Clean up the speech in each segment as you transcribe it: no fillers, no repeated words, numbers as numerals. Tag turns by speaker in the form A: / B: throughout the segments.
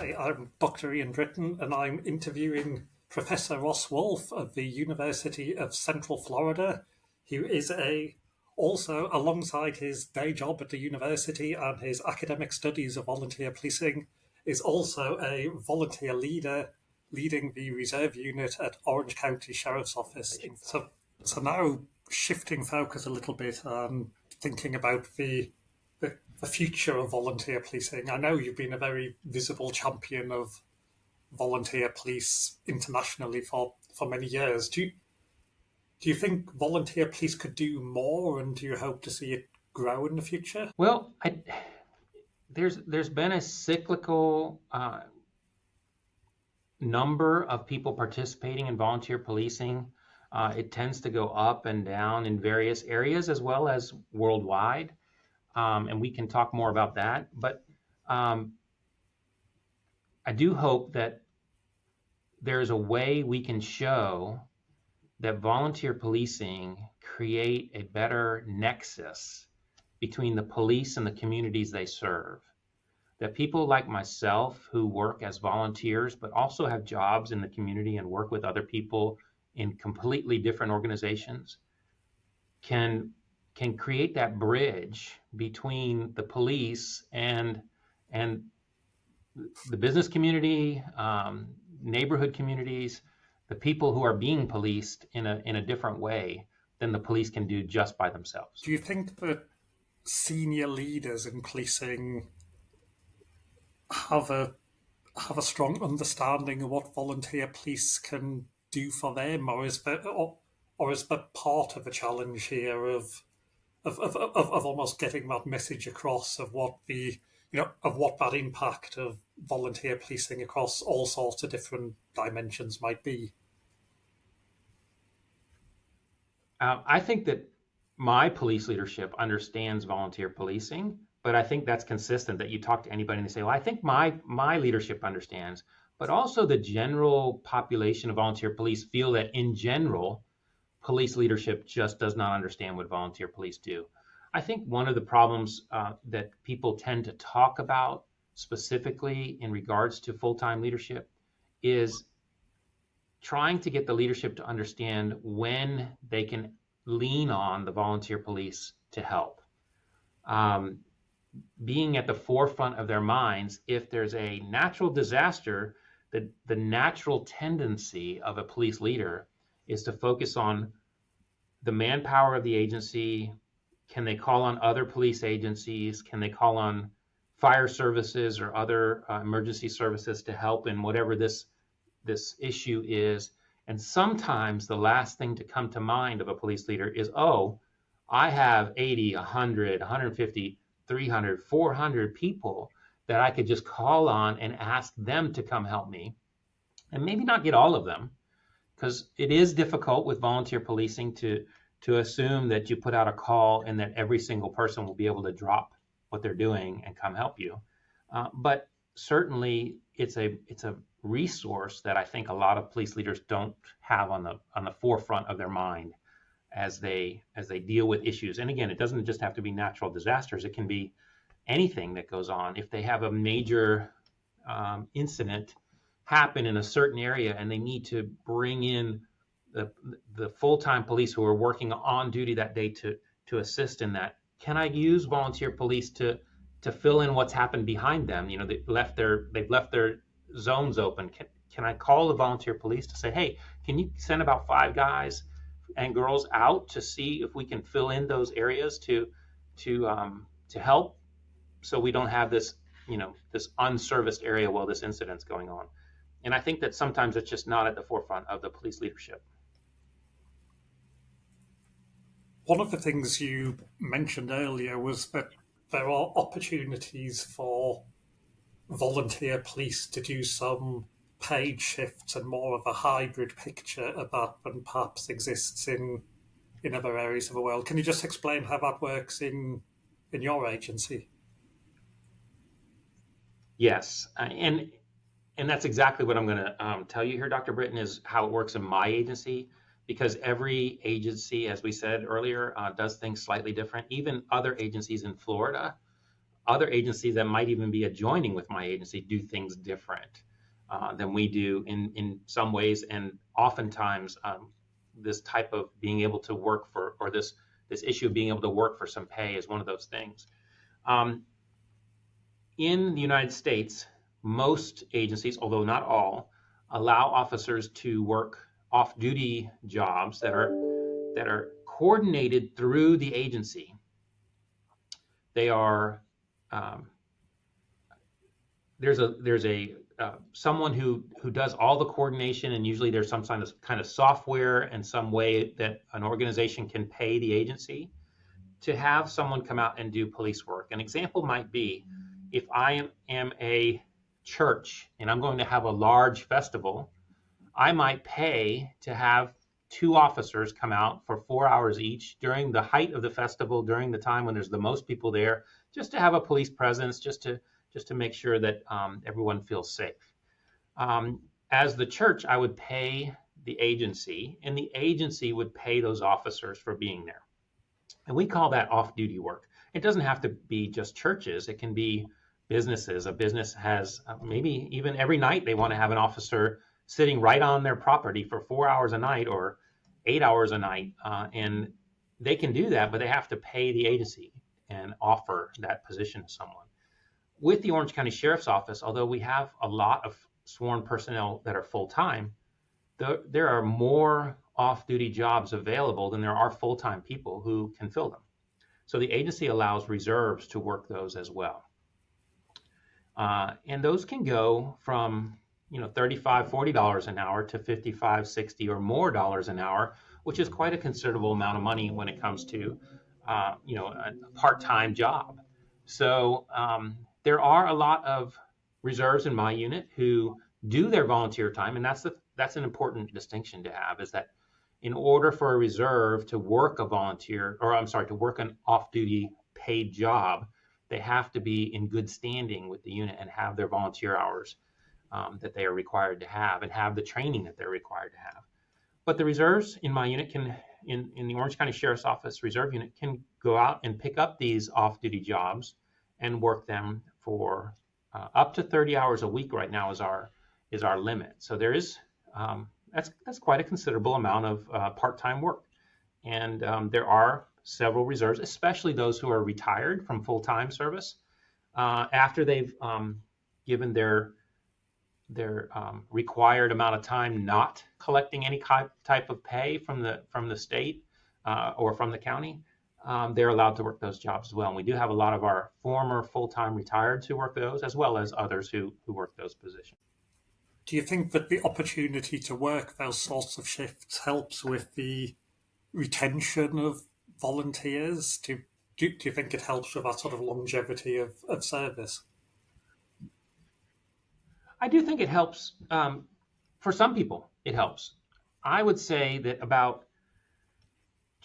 A: Hi, I'm Dr. Iain Britton, and I'm interviewing Professor Ross Wolfe of the University of Central Florida, who is also, alongside his day job at the university and his academic studies of volunteer policing, is also a volunteer leader leading the reserve unit at Orange County Sheriff's Office. So now shifting focus a little bit and thinking about the future of volunteer policing. I know you've been a very visible champion of volunteer police internationally for many years. Do you think volunteer police could do more, and do you hope to see it grow in the future?
B: Well, there's been a cyclical number of people participating in volunteer policing. It tends to go up and down in various areas as well as worldwide, and we can talk more about that. But I do hope that there's a way we can show that volunteer policing create a better nexus between the police and the communities they serve. That people like myself who work as volunteers, but also have jobs in the community and work with other people in completely different organizations, can create that bridge between the police and the business community, neighborhood communities, the people who are being policed in a different way than the police can do just by themselves.
A: Do you think that senior leaders in policing have a strong understanding of what volunteer police can do for them, or is that part of the challenge here of almost getting that message across of what of what that impact of volunteer policing across all sorts of different dimensions might be?
B: I think that my police leadership understands volunteer policing, but I think that's consistent that you talk to anybody and they say, well, I think my leadership understands, but also the general population of volunteer police feel that in general, police leadership just does not understand what volunteer police do. I think one of the problems that people tend to talk about specifically in regards to full-time leadership is trying to get the leadership to understand when they can lean on the volunteer police to help. Being at the forefront of their minds, if there's a natural disaster, the natural tendency of a police leader is to focus on the manpower of the agency. Can they call on other police agencies? Can they call on fire services or other emergency services to help in whatever this issue is? And sometimes the last thing to come to mind of a police leader is, oh, I have 80, 100, 150, 300, 400 people that I could just call on and ask them to come help me. And maybe not get all of them, because it is difficult with volunteer policing to assume that you put out a call and that every single person will be able to drop what they're doing and come help you. But certainly it's a resource that I think a lot of police leaders don't have on the forefront of their mind as they deal with issues. And again, it doesn't just have to be natural disasters. It can be anything that goes on. If they have a major incident happen in a certain area and they need to bring in the full-time police who are working on duty that day to assist in that, can I use volunteer police to fill in what's happened behind them? They've left their zones open. Can I call the volunteer police to say, hey, can you send about 5 guys and girls out to see if we can fill in those areas to help, so we don't have this unserviced area while this incident's going on. And I think that sometimes it's just not at the forefront of the police leadership.
A: One of the things you mentioned earlier was that there are opportunities for volunteer police to do some paid shifts and more of a hybrid picture of that than perhaps exists in other areas of the world. Can you just explain how that works in your agency?
B: Yes, and that's exactly what I'm going to tell you here, Dr. Britton, is how it works in my agency, because every agency, as we said earlier, does things slightly different. Even other agencies in Florida other agencies that might even be adjoining with my agency do things different than we do in some ways. And oftentimes, this type of being able to work for, or this issue of being able to work for some pay is one of those things. In the United States, most agencies, although not all, allow officers to work off-duty jobs that are coordinated through the agency. They are there's a someone who does all the coordination, and usually there's some kind of software and some way that an organization can pay the agency to have someone come out and do police work. An example might be if I am a church and I'm going to have a large festival, I might pay to have 2 officers come out for 4 hours each during the height of the festival, during the time when there's the most people there, just to have a police presence, just to make sure that everyone feels safe. As the church, I would pay the agency, and the agency would pay those officers for being there. And we call that off-duty work. It doesn't have to be just churches. It can be businesses. A business has maybe even every night they want to have an officer sitting right on their property for 4 hours a night or 8 hours a night. And they can do that, but they have to pay the agency and offer that position to someone. With the Orange County Sheriff's Office, although we have a lot of sworn personnel that are full-time, there are more off-duty jobs available than there are full-time people who can fill them. So the agency allows reserves to work those as well. And those can go from $35, $40 an hour to $55, $60 or more dollars an hour, which is quite a considerable amount of money when it comes to a part-time job. So there are a lot of reserves in my unit who do their volunteer time, and that's an important distinction to have, is that in order for a reserve to work to work an off-duty paid job, they have to be in good standing with the unit and have their volunteer hours that they are required to have, and have the training that they're required to have. But the reserves in my unit in the Orange County Sheriff's Office Reserve Unit can go out and pick up these off-duty jobs and work them for up to 30 hours a week. Right now is our limit. So there is that's quite a considerable amount of part-time work, and there are several reserves, especially those who are retired from full-time service after they've given their required amount of time not collecting any type of pay from the state or from the county. They're allowed to work those jobs as well. And we do have a lot of our former full-time retireds who work those, as well as others who work those positions.
A: Do you think that the opportunity to work those sorts of shifts helps with the retention of volunteers? Do you think it helps with that sort of longevity of service?
B: I do think it helps. For some people, it helps. I would say that about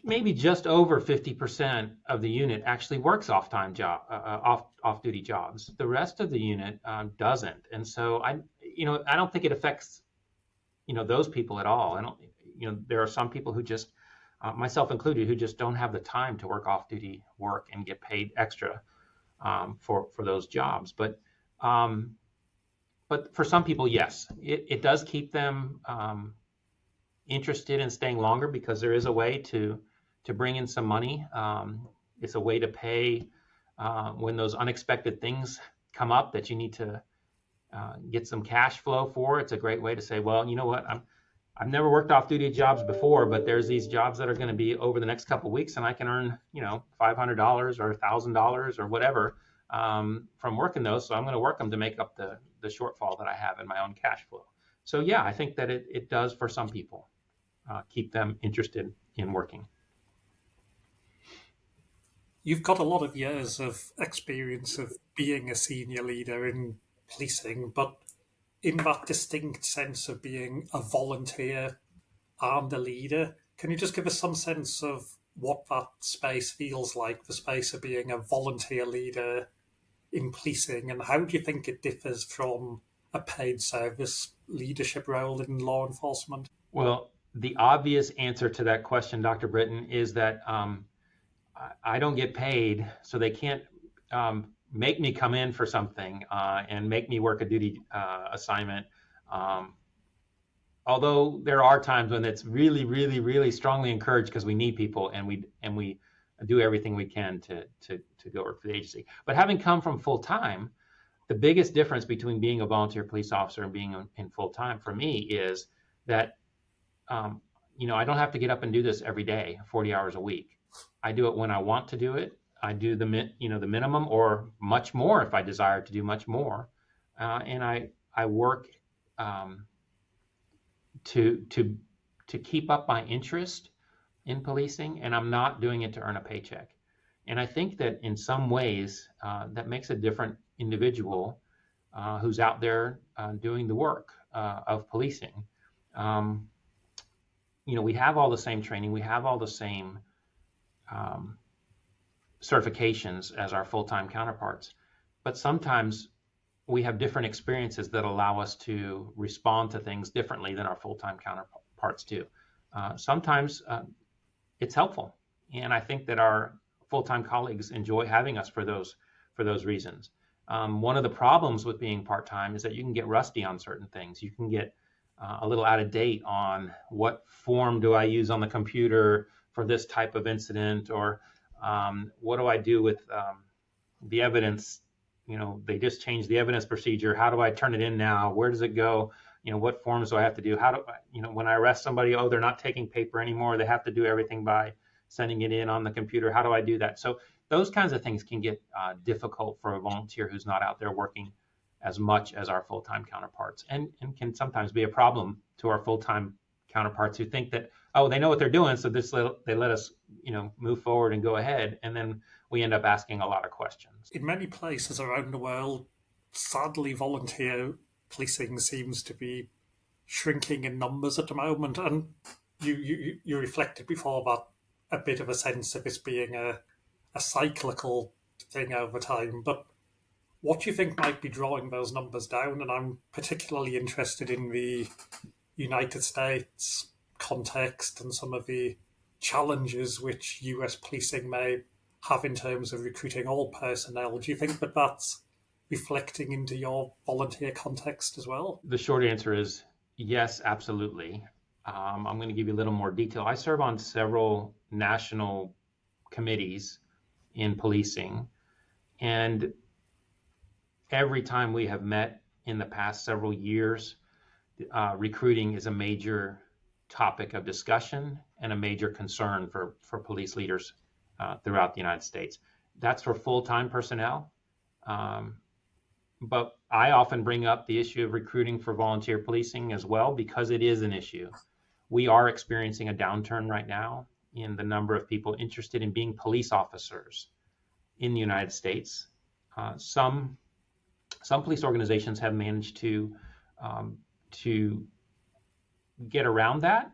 B: maybe just over 50% of the unit actually works off-duty jobs. The rest of the unit doesn't, and so I don't think it affects those people at all. There are some people who just, myself included, who just don't have the time to work off-duty work and get paid extra for those jobs. But for some people, yes, it does keep them interested in staying longer, because there is a way to bring in some money. It's a way to pay when those unexpected things come up that you need to get some cash flow for. It's a great way to say, well, you know what, I've never worked off-duty jobs before, but there's these jobs that are going to be over the next couple of weeks, and I can earn $500 or $1,000 or whatever from working those. So I'm going to work them to make up the shortfall that I have in my own cash flow. So yeah, I think that it does, for some people, keep them interested in working.
A: You've got a lot of years of experience of being a senior leader in policing, but in that distinct sense of being a volunteer and a leader, can you just give us some sense of what that space feels like, the space of being a volunteer leader in policing, and how do you think it differs from a paid service leadership role in law enforcement?
B: Well, the obvious answer to that question, Dr. Britton, is that I don't get paid, so they can't make me come in for something and make me work a duty assignment. Um, Although there are times when it's really, really, really strongly encouraged because we need people, and we do everything we can to go work for the agency. But having come from full time, the biggest difference between being a volunteer police officer and being in full time for me is that um, I don't have to get up and do this every day, 40 hours a week. I do it when I want to do it. I do the minimum or much more if I desire to do much more, and I work um, to to to keep up my interest in policing, and I'm not doing it to earn a paycheck. And I think that in some ways that makes a different individual who's out there doing the work of policing. Um, we have all the same training, we have all the same um, certifications as our full-time counterparts, but sometimes we have different experiences that allow us to respond to things differently than our full-time counterparts do. Sometimes it's helpful, and I think that our full-time colleagues enjoy having us for those reasons. One of the problems with being part-time is that you can get rusty on certain things. You can get a little out of date on what form do I use on the computer for this type of incident, or what do I do with the evidence. They just changed the evidence procedure. How do I turn it in now? Where does it go? What forms do I have to do? How do I, when I arrest somebody, oh, they're not taking paper anymore. They have to do everything by sending it in on the computer. How do I do that? So those kinds of things can get difficult for a volunteer who's not out there working as much as our full-time counterparts, and can sometimes be a problem to our full-time counterparts who think that, oh, they know what they're doing, so they let us move forward and go ahead, and then we end up asking a lot of questions.
A: In many places around the world, sadly, volunteer policing seems to be shrinking in numbers at the moment. And you reflected before about a bit of a sense of this being a cyclical thing over time. But what do you think might be drawing those numbers down? And I'm particularly interested in the United States context and some of the challenges which US policing may have in terms of recruiting all personnel. Do you think that that's reflecting into your volunteer context as well?
B: The short answer is yes, absolutely. I'm going to give you a little more detail. I serve on several national committees in policing, and every time we have met in the past several years, recruiting is a major topic of discussion and a major concern for police leaders throughout the United States. That's for full-time personnel. But I often bring up the issue of recruiting for volunteer policing as well, because it is an issue. We are experiencing a downturn right now in the number of people interested in being police officers in the United States. Some police organizations have managed to get around that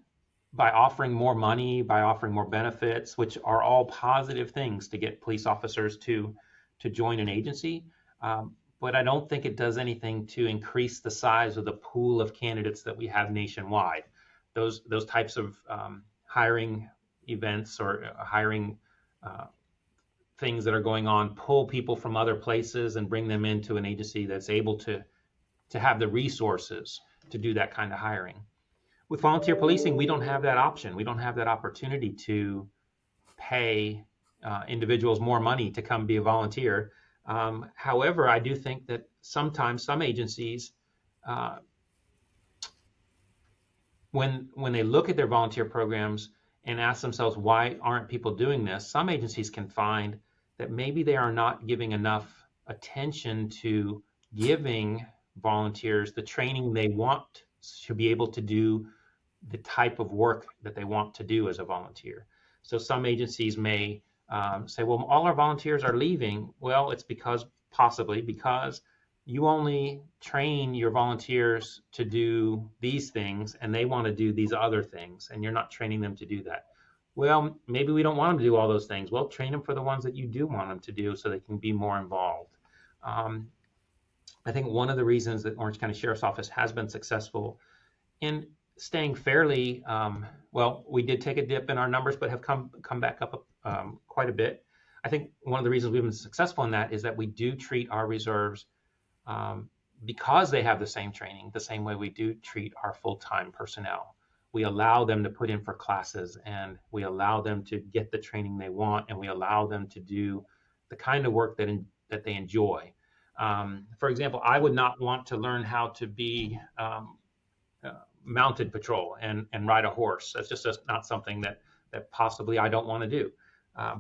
B: by offering more money, by offering more benefits, which are all positive things to get police officers to join an agency. But I don't think it does anything to increase the size of the pool of candidates that we have nationwide. Those types of hiring events or hiring things that are going on pull people from other places and bring them into an agency that's able to have the resources to do that kind of hiring. With volunteer policing, we don't have that option. We don't have that opportunity to pay individuals more money to come be a volunteer. However, I do think that sometimes some agencies, when they look at their volunteer programs and ask themselves, why aren't people doing this? Some agencies can find that maybe they are not giving enough attention to giving volunteers the training they want to be able to do the type of work that they want to do as a volunteer. So some agencies may say, well, all our volunteers are leaving. Well, it's possibly because you only train your volunteers to do these things and they want to do these other things, and you're not training them to do that. Well, maybe we don't want them to do all those things. Well, train them for the ones that you do want them to do so they can be more involved. I think one of the reasons that Orange County Sheriff's Office has been successful in staying fairly, well, we did take a dip in our numbers, but have come back up quite a bit. I think one of the reasons we've been successful in that is that we do treat our reserves, because they have the same training, the same way we do treat our full-time personnel. We allow them to put in for classes, and we allow them to get the training they want, and we allow them to do the kind of work that they enjoy. For example, I would not want to learn how to be mounted patrol and ride a horse. That's just not something that possibly I don't want to do.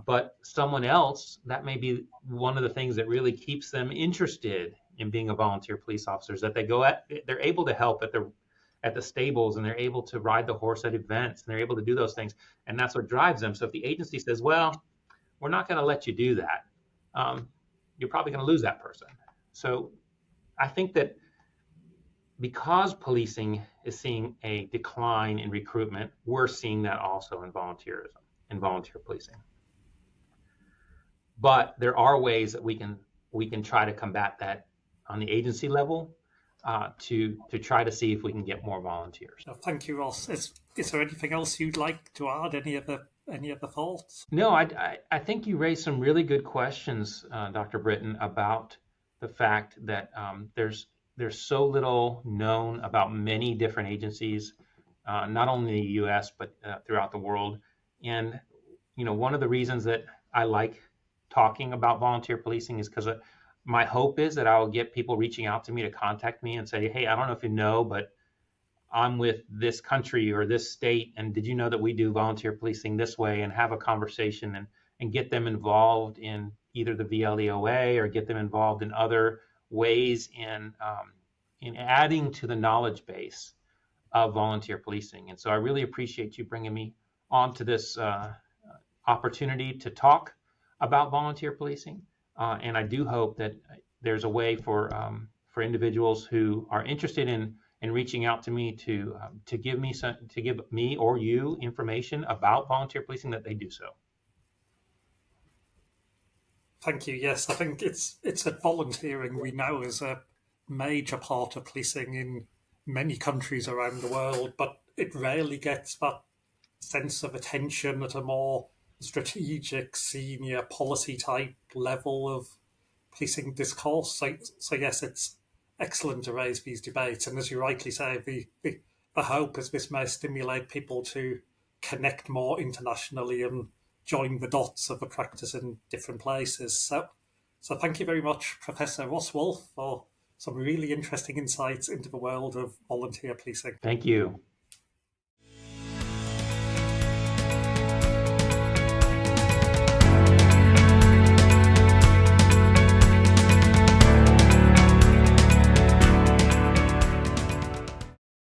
B: But someone else, that may be one of the things that really keeps them interested in being a volunteer police officer, is that they're able to help at the stables, and they're able to ride the horse at events, and they're able to do those things, and that's what drives them. So if the agency says, well, we're not going to let you do that, you're probably going to lose that person. So I think that because policing is seeing a decline in recruitment, we're seeing that also in volunteerism, in volunteer policing. But there are ways that we can try to combat that on the agency level, to try to see if we can get more volunteers.
A: Thank you, Ross. Is there anything else you'd like to add? Any other thoughts?
B: No, I think you raised some really good questions, Dr. Britton, about the fact that there's so little known about many different agencies, not only in the U.S. but throughout the world. And one of the reasons that I like talking about volunteer policing is because my hope is that I'll get people reaching out to me to contact me and say, hey, I don't know if you know, but I'm with this country or this state, and did you know that we do volunteer policing this way, and have a conversation and get them involved in either the VLEOA or get them involved in other ways in adding to the knowledge base of volunteer policing. And so I really appreciate you bringing me on to this opportunity to talk about volunteer policing. And I do hope that there's a way for individuals who are interested in reaching out to me to give me or you information about volunteer policing, that they do so.
A: Thank you. Yes, I think it's that volunteering we know is a major part of policing in many countries around the world, but it rarely gets that sense of attention at a more strategic, senior policy type level of policing discourse. So yes, it's excellent to raise these debates, and as you rightly say, the hope is this may stimulate people to connect more internationally and join the dots of the practice in different places. So thank you very much, Professor Ross Wolf, for some really interesting insights into the world of volunteer policing.
B: Thank you.